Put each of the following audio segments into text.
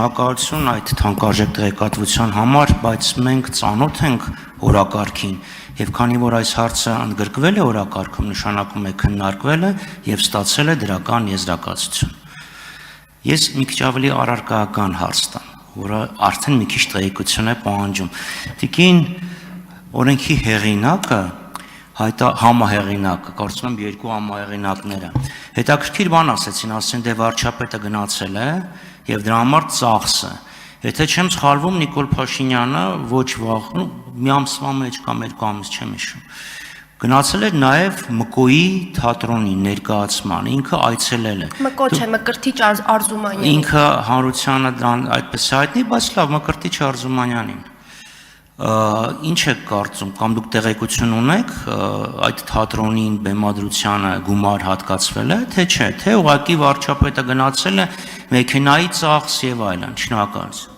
Շնորհակալություն այդ թանկարժեք տեղեկատվության համար, բայց մենք ծանոթ ենք օրակարգին, եւ քանի որ այս հարցը ընդգրկվել է օրակարգում, նշանակում է քննարկվել է եւ ստացել է դրական եզրակացություն։ Ես մի քիչ ավելի առարկայական հարց տամ, որը արդեն մի քիչ տեղեկություն է պահանջում։ Տիկին օրենքի հեղինակը համահեղինակը, կարծում եմ երկու համահեղինակները, հետաքրքիր բան ասեցին, դե վարչապետը գնացել է եւ դրա համար ծախսը։ Եթե չեմ սխալվում, Նիկոլ Փաշինյանը ոչ վաղ, մի ամսվա մեջ կամ երկու ամիս չեմ հիշում, գնացել էր նաեւ ՄԿՕ-ի թատրոնի ներկայացման, ինքը այցելել է։ ՄԿՕ չէ, Մկրտիչ Արզումանյան։ Ինքը հանրությանը դրան այդպես հայտնի, բայց լավ, Մկրտիչ Արզումանյանին։ Ինչ եք կարծում, կամ դուք տեղեկություն ունեք այդ թատրոնին բեմադրությանը գումար հատկացվել է, թե չէ, թե ուղղակի վարչապետը գնացել է մեքենայի ծախս եւ այլն։ Շնորհակալություն։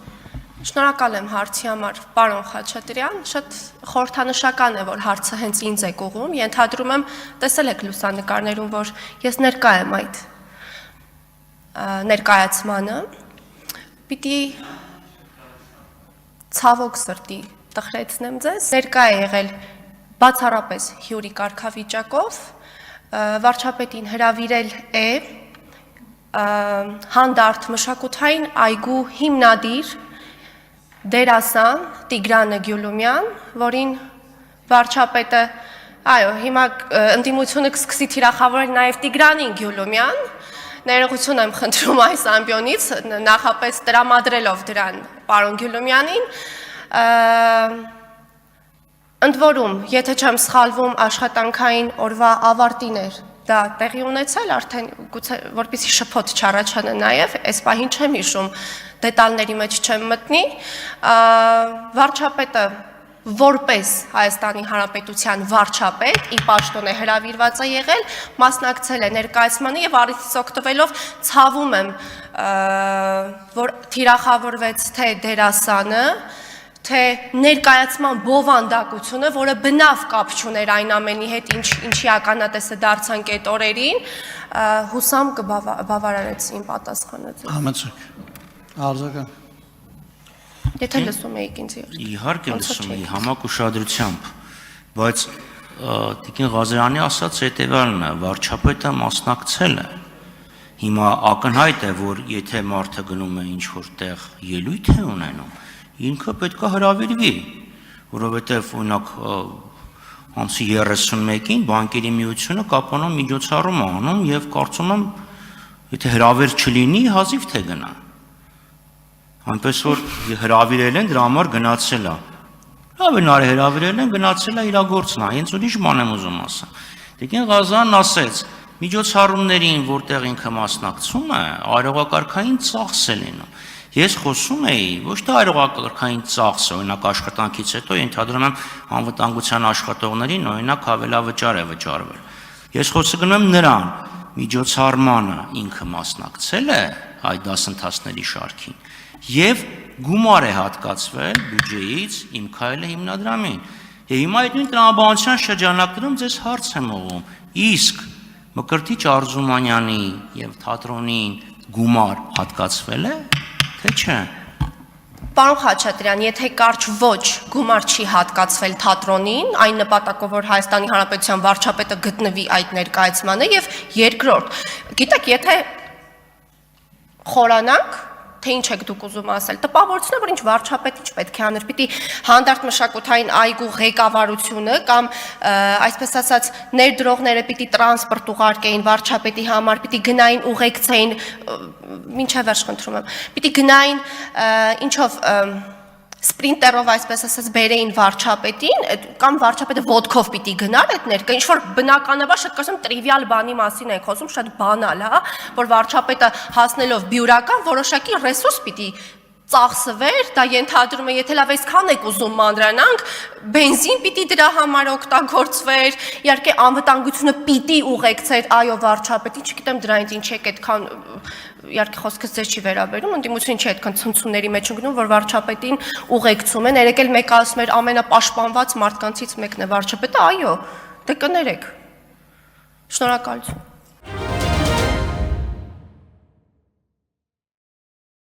Շնորհակալ եմ հարցի համար, պարոն Խաչատրյան, շատ խորհրդանշական է, որ հարցը հենց ինձ եք ուղղում, ենթադրում եմ, տեսել եք լուսանկարներում, որ ես ներկա եմ այդ ներկայացմանը, պիտի ցավոք սրտի տխրեցնեմ ձեզ, ներկա է եղել բացառապես հյուրի կարգավիճակով, վարչապետին հրավիրել է հանդարտ մշակութային այգու հիմնադիր դերասան Տիգրանը Գյուլումյան, որին վարչապետը, այո, հիմա ընդդիմությունը կսկսի թիրախավորել նաև Տիգրանին Գյուլումյան, ներողություն եմ խնդրում այս ամբիոնից, նախապես տրամադրելով դրան պարոն Գյուլումյանին, ընդ որում, եթե չեմ սխալվում, աշխատանքային օրվա ավարտին էր դա տեղի ունեցել, արդեն գուցե որպեսզի շփոթ չառաջանա նաև, այս պահին չեմ հիշում, դետալների մեջ չեմ մտնի, վարչապետը որպես Հայաստանի Հանրապետության վարչապետ, ի պաշտոն է հրավիրված է եղել, մասնակցել է ներկայացմանը եւ առիթից օգտվելով ցավում եմ, որ թիրախավորվեց թե դերասանը, թե ներկայացման բովանդակությունը, որը բնավ կապ չուներ այն ամենի հետ, ինչի ականատեսը դարձանք այդ օրերին, հուսամ կբավարարեց իմ պատասխանը։ Համեցեք, արձական։ Եթե լսում էիք ինձ Իհարկե լսում էի համակ ուշադրությամբ, բայց Տիկին Ղազարյանի ասած հետևյալն է, վարչապետը մասնակցել է։ Հիմա ակնհայտ է, որ եթե մարդը գնում է ինչ-որ տեղ ելույթ է ունենում, ինքը պետք է հրավիրվի, որովհետև օրինակ ամսի 31-ին բանկերի միությունը կապանան միջոցառում անում եւ կարծում եմ, եթե հրավեր չլինի, հազիվ թե գնա։ Այնպես որ հրավիրել են, դրա համար գնացել է։ Լավ է նարի հրավիրել են, գնացել է իր գործն է, հենց ուրիշ բան եմ ուզում ասեմ։ Տիկին Ղազարյանն ասեց, միջոցառումներին, որտեղ ինքը մասնակցում է, արարողակարգային ծախս է լինում։ Ես խոսում էի ոչ թե արարողակարգային ծախսը, օրինակ աշխատանքից հետո ենթադրում եմ անվտանգության աշխատողներին օրինակ հավելավճար է վճարվել։ Ես խոսում եմ նրան, միջոցառմանը ինքը մասնակցել է այդ դասընթացների շարքին եւ գումար է հատկացվել բյուջեից Իմ քայլը հիմնադրամին։ Եվ հիմա այդ նույն տրամաբանության շրջանակներում ձեզ հարց եմ ուղղում. իսկ Մկրտիչ Արզումանյանի եւ թատրոնին գումար հատկացվել է, թե չէ։ Պարոն Խաչատրյան, եթե կարճ ոչ գումար չի հատկացվել թատրոնին, այն նպատակով, որ Հայաստանի Հանրապետության վարչապետը գտնվի այդ ներկայացմանը, եւ երկրորդ, գիտեք, եթե խորանանք, թե ինչ եք դուք ուզում ասել, տպավորություն է, որ ինչ վարչապետ ինչ պետք է աներ, պիտի հանդարտ մշակութային այգու ղեկավարությունը կամ այսպես ասած ներդրողները պիտի տրանսպորտ ուղարկեին վարչապետի համար, պիտի գնային ուղեկցեին, մինչև վերջ խնդրում եմ, պիտի գնային ինչով սպրինտերով այսպես ասած բերեին վարչապետին, կամ վարչապետը ոտքով պիտի գնար այդ ներկա, ինչ որ բնականաբար շատ կարծում տրիվիալ բանի մասին ենք խոսում, շատ բանալ, հա, որ վարչապետը հասնելով բյուրական որոշակի ռեսուրս պիտի ծախսվեր, դա ենթադրում է, եթե լավ այսքան եք ուզում մանրանանք, բենզին պիտի դրա համար օգտագործվեր, իհարկե անվտանգությունը պիտի ուղեկցեր, այո վարչապետին, չգիտեմ դրանից ինչ եք այդքան իհարկե խոսքս ձեզ չի վերաբերում, ընդդիմությունը չի այդքան ցնցումների մեջ ընկնում, որ վարչապետին ուղեկցում են, երեք էլ մեկը ասում էր ամենապաշտպանված մարդկանցից մեկն է վարչապետը, այո, դե կներեք։ Շնորհակալություն։